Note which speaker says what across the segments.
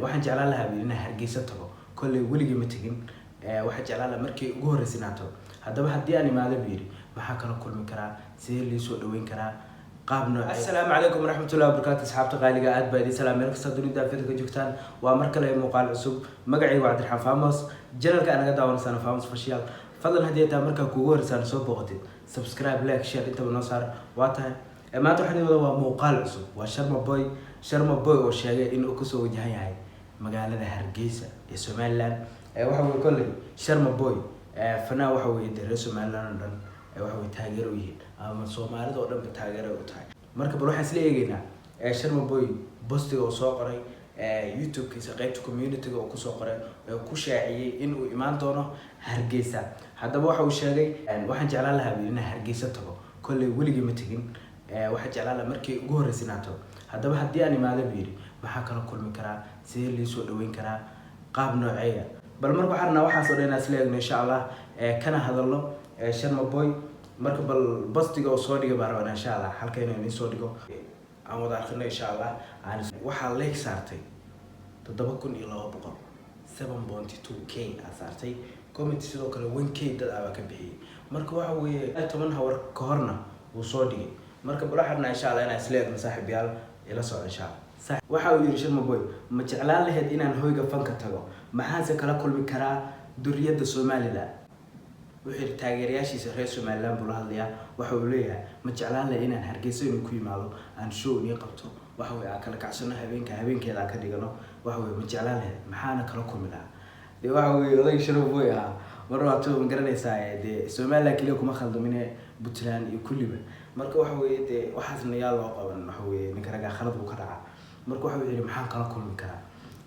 Speaker 1: waxaan jeclaan lahaa inaan Hargeysa tago kolley weligii ma tagin waxaan jeclaan lahaa markii ugu horeysinaato haddaba haddii aan imaado biiri maxaa kala kulmi karaa sidee lii soo dhaweyn karaa qaab nooc assalaamu calaykum waraxmatullahi wabarakaatu asxaabta qaaliga aad baa idin salaam meel kasta dunida afrika joogtaan waa mar kale muuqaal cusub magacaygu waa Cabdiraxmaan Famos channelka anaga daawanaysan Famos Official fadlan haddii aad markaa kugu horeysaan soo booqatid subscribe like share inta noo saar waa tahay maanta waxaan idin waa muuqaal cusub waa Sharma Boy oo sheegay in uu kusoo wajahan yahay magaalada Hargeysa ee Somaliland waxa uu kolley Sharma Boy fanaa waxa uu yahay Somaliland dhan waxa uu taageero yihiin ama Soomaalida oo dhan taageero u tahay marka bal waxaan isla eegaynaa Sharma Boy postiga oo soo qoray YouTube-kiisa qaybta community-ga oo ku soo qoray oo ku shaaciyay in uu imaan doono Hargeysa haddaba waxa uu sheegay waxaan jeclaan lahaa inaan Hargeysa tago kolley weligii ma tagin waxaan jeclaan lahaa markii ugu horeysinaato haddaba haddii aan imaado biiri maxaa kala kulmi karaa sidee lii soo dhaweyn karaa qaab nooceeya bal marka waxaan waxaas oo dhan isla eegno insha Allah kana hadalno Sharma Boy marka bal postiga oo soo dhigay baan rabaa insha Allah halkayna inoo soo dhigo aan wada aragno insha Allah waxaa leeg saartay 7200 7.2k saartay comment sidoo kale 1k dad aba ka bixiyay marka waxa weeye 10 hawar ka horna uu soo dhigay marka bal waxaan insha Allah inaan isla eegno saaxiibayaal ila soo insha Allah waxa uu yiri Sharma Boy ma jeclaan lahayd inaan hoyga fanka tago maxaan kala kulmi karaa duriyada Somaliland wixii taageerayaashiisa reer Somaliland buu la hadlayaa waxa uu leeyahay ma jeclaan lahayd inaan Hargeysa inuu ku yimaado aan show inii qabto waxa uu kala kacsano habeenkeeda ka dhigano waxa uu ma jeclaan lahayd maxaana kala kulmi lahaa waxa uu oday Sharma Boy marwaatu ma garanaysaa Somaliland kaliya kuma khaldamine Puntland iyo kulliba marka waxa uu waxaasna yaa loo qaban waxa uu ninka raga khalad uu ka dhacay marka waxa uu yiri maxaan kala kulmi karaa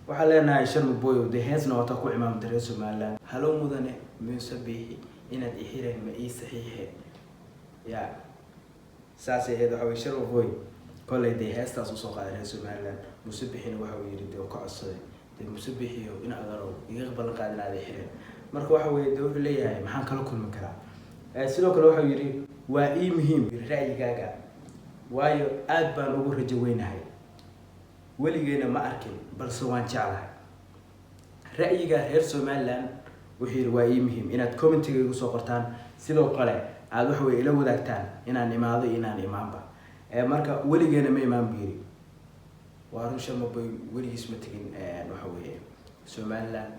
Speaker 1: waxa leenahay Sharma Boy oo heesna wata ku imaam reer Somaliland halo mudane Musabihi inaad ixireen ma ii saxiixay ya saasay waxa uu Sharma Boy kolley heestaas u soo qaaday reer Somaliland Musabihina waxa uu yiri oo ka codsaday Musabihi in aadaro iga balan qaadinaad ixireen marka waxa uu wuxuu leeyahay maxaan kala kulmi karaa sidoo kale waxa uu yiri waa ii muhiim ra'yigaaga waayo aad baan ugu rajo weynahay weligeena ma arkin balse waan jeclahay ra'yiga reer Somaliland wixii waa ii muhiim inaad comment-iga igu soo qortaan sidoo kale aad wax weey ila wadaagtaan inaan imaado inaan imaanba marka weligeena ma imaan biiri waa Sharma Boy weligiis ma tagin waxa weeye Somaliland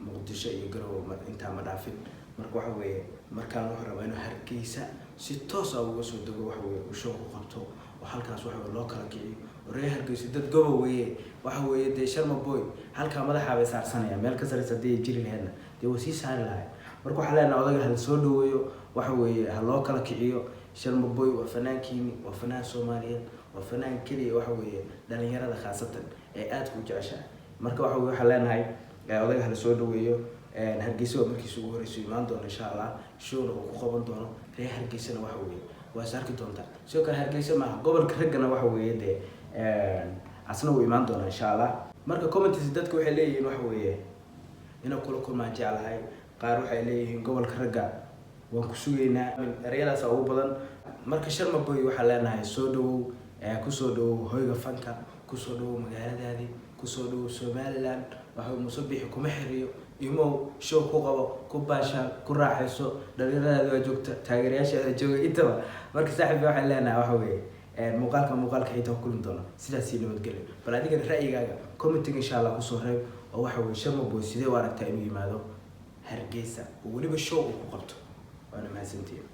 Speaker 1: Muqdisho iyo Garowe inta ma dhaafin marka waxa weeye markaan wax rabo inuu Hargeysa si toos ah uga soo dago waxa weeye show ku qabto oo halkaas waxa loo kala kiciyo reer Hargeysa dad gobo weeye waxa weeye Sharma Boy halka madaxa bay saarsanaya meel ka sareysa jiri lahayn wasi saari lahay marka waxa leenahay odaga hal soo dhaweeyo waxa weeye ha loo kala kiciyo Sharma Boy waa fanaankiini waa fanaan Soomaaliyeed waa fanaan kaliya waxa weeye dhalinyarada khaasatan ee aad ku jeceshahay marka waxa leenahay odaga hal soo dhaweeyo Hargeysa markii ugu horeyso imaan doono insha Allah showna uu ku qaban doono reer Hargeysana waxa weeye waa saarki doonta soo kale Hargeysa ma gobolka ragana waxa weeye asna uu imaan doono insha Allah marka comments dadku waxay leeyihiin waxa weeye inuu kula kulmaan jecelahay qaar waxay leeyihiin gobolka ragga waan ku sugeynaa erayadaas ugu badan marka Sharma Boy waxa leenahay soo dhawow ku soo dhawow hoyga fanka ku soo dhawow magaaladaadii ku soo dhawow Somaliland waxa uu Musabihi kuma xiriyo imo show ku qabo ku baasha ku raaxayso dhalinyarada waa joogta taageerayaasha jooga intaba marka saaxiib waxa leenahay waxa weeye muuqaalka xitaa kulmi doono sidaas iyo nabadgelyo bal adiga ra'yigaaga comment insha Allah ku soo reeb oo waxa weeye Sharma Boy sidee u aragtaa inuu yimaado Hargeysa oo waliba show uu ku qabto waana mahadsantihiin